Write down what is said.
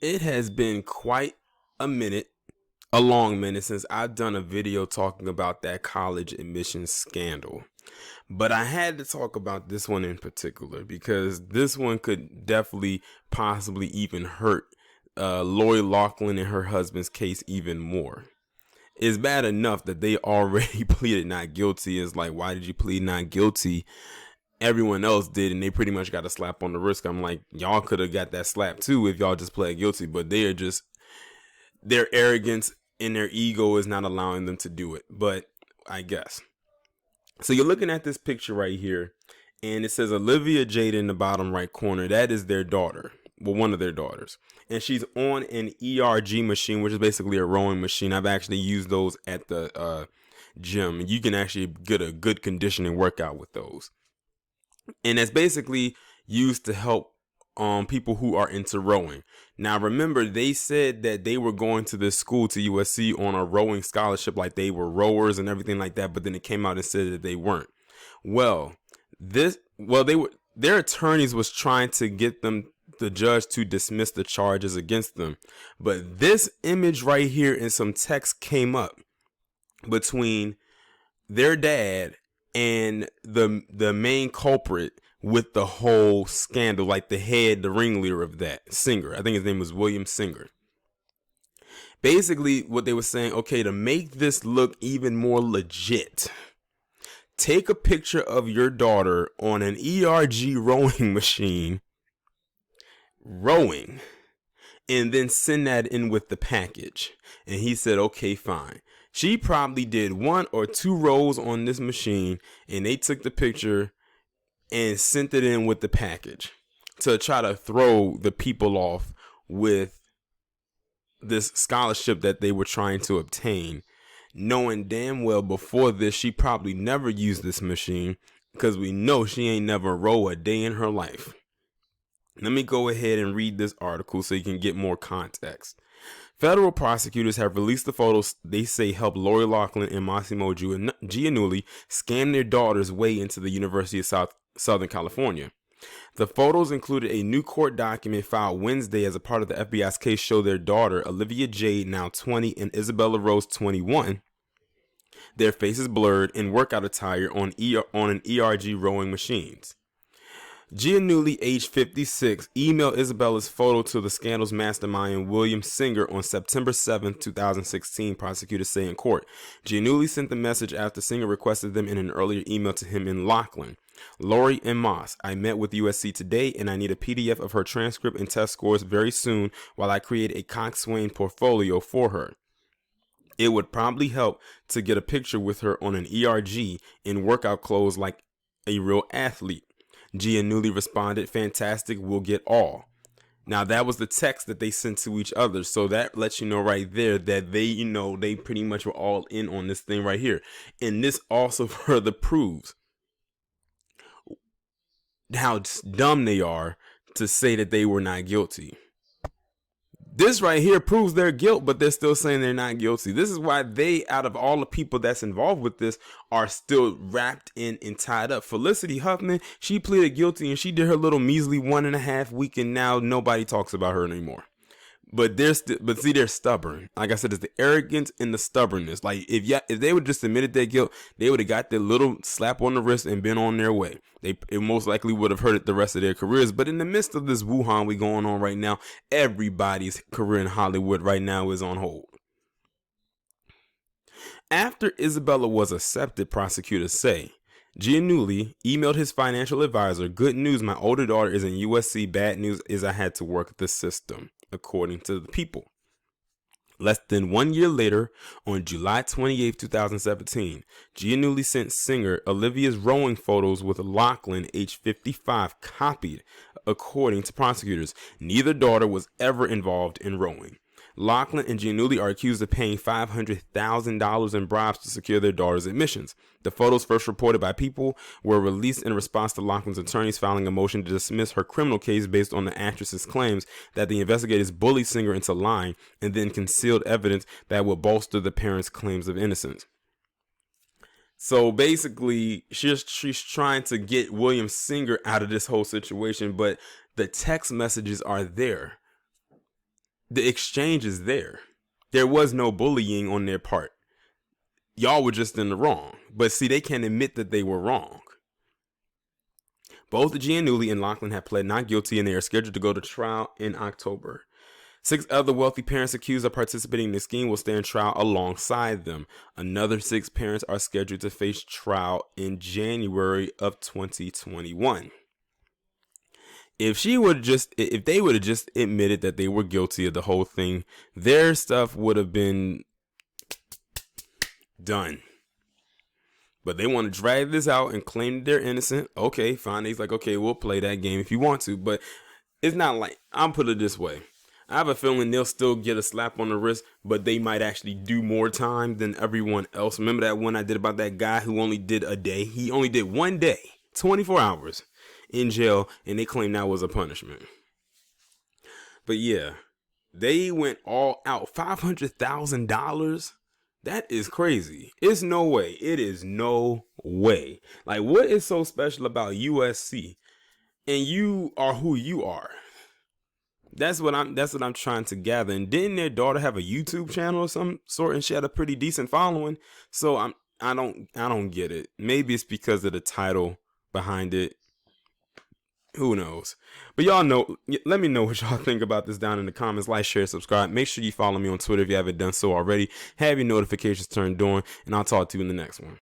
It has been quite a minute, a long minute, since I've done a video talking about that college admissions scandal. But I had to talk about this one in particular because this one could definitely, possibly even hurt Lori Loughlin and her husband's case even more. It's bad enough that they already pleaded not guilty. It's like, why did you plead not guilty? Everyone else did, and they pretty much got a slap on the wrist. I'm like, y'all could have got that slap too if y'all just pled guilty, but they are just, their arrogance and their ego is not allowing them to do it. But I guess. So you're looking at this picture right here, and it says Olivia Jade in the bottom right corner. That is their daughter. Well, one of their daughters. And she's on an ERG machine, which is basically a rowing machine. I've actually used those at the gym. You can actually get a good conditioning workout with those. And it's basically used to help people who are into rowing. Now, remember, they said that they were going to this school, to USC, on a rowing scholarship, like they were rowers and everything like that. But then it came out and said that they weren't. Well, they were. Their attorneys was trying to get the judge to dismiss the charges against them. But this image right here and some text came up between their dad and the main culprit with the whole scandal, like the ringleader of that, Singer. I think his name was William Singer. Basically, what they were saying, okay, to make this look even more legit, take a picture of your daughter on an ERG rowing machine, rowing, and then send that in with the package. And he said, okay, fine. She probably did 1 or 2 rows on this machine, and they took the picture and sent it in with the package to try to throw the people off with this scholarship that they were trying to obtain, knowing damn well before this she probably never used this machine, because we know she ain't never row a day in her life. Let me go ahead and read this article so you can get more context. Federal prosecutors have released the photos they say help Lori Loughlin and Massimo Giannulli scam their daughter's way into the University of Southern California. The photos included a new court document filed Wednesday as a part of the FBI's case show their daughter, Olivia Jade, now 20, and Isabella Rose, 21, their faces blurred, in workout attire on an ERG rowing machines. Giannulli, age 56, emailed Isabella's photo to the scandal's mastermind William Singer on September 7, 2016, prosecutors say in court. Giannulli sent the message after Singer requested them in an earlier email to him in Loughlin. Lori and Moss, I met with USC today and I need a PDF of her transcript and test scores very soon while I create a coxswain portfolio for her. It would probably help to get a picture with her on an ERG in workout clothes like a real athlete. Giannulli responded, fantastic, we'll get all. Now, that was the text that they sent to each other. So that lets you know right there that they pretty much were all in on this thing right here. And this also further proves how dumb they are to say that they were not guilty. This right here proves their guilt, but they're still saying they're not guilty. This is why they, out of all the people that's involved with this, are still wrapped in and tied up. Felicity Huffman, she pleaded guilty and she did her little measly 1.5 week, and now nobody talks about her anymore. But they're stubborn. Like I said, it's the arrogance and the stubbornness. Like if they would just admitted their guilt, they would have got their little slap on the wrist and been on their way. It most likely would have hurt the rest of their careers. But in the midst of this Wuhan we going on right now, everybody's career in Hollywood right now is on hold. After Isabella was accepted, prosecutors say, Giannulli emailed his financial advisor, good news, my older daughter is in USC, bad news is I had to work the system, according to the People. Less than 1 year later, on July 28, 2017, Giannulli sent Singer Olivia's rowing photos with Loughlin, age 55, copied, according to prosecutors. Neither daughter was ever involved in rowing. Loughlin and Giannulli are accused of paying $500,000 in bribes to secure their daughter's admissions. The photos, first reported by People, were released in response to Loughlin's attorneys filing a motion to dismiss her criminal case based on the actress's claims that the investigators bullied Singer into lying and then concealed evidence that would bolster the parents' claims of innocence. So basically, she's trying to get William Singer out of this whole situation, but the text messages are there. the exchange is there. There was no bullying on their part. Y'all were just in the wrong. But see, they can't admit that they were wrong. Both Giannulli and Loughlin have pled not guilty, and they are scheduled to go to trial in October. 6 other wealthy parents accused of participating in the scheme will stand trial alongside them. Another 6 parents are scheduled to face trial in January of 2021. If they would have just admitted that they were guilty of the whole thing, their stuff would have been done. But they want to drag this out and claim that they're innocent. Okay, fine. He's like, okay, we'll play that game if you want to. But it's not like, I'll put it this way. I have a feeling they'll still get a slap on the wrist, but they might actually do more time than everyone else. Remember that one I did about that guy who only did a day? He only did 1 day, 24 hours in jail, and they claimed that was a punishment. But yeah, they went all out. $500,000? That is crazy. It's no way. It is no way. Like, what is so special about USC? And you are who you are. That's what I'm trying to gather. And didn't their daughter have a YouTube channel of some sort, and she had a pretty decent following? So I don't get it. Maybe it's because of the title behind it. Who knows? But y'all know, let me know what y'all think about this down in the comments. Like, share, subscribe. Make sure you follow me on Twitter if you haven't done so already. Have your notifications turned on, and I'll talk to you in the next one.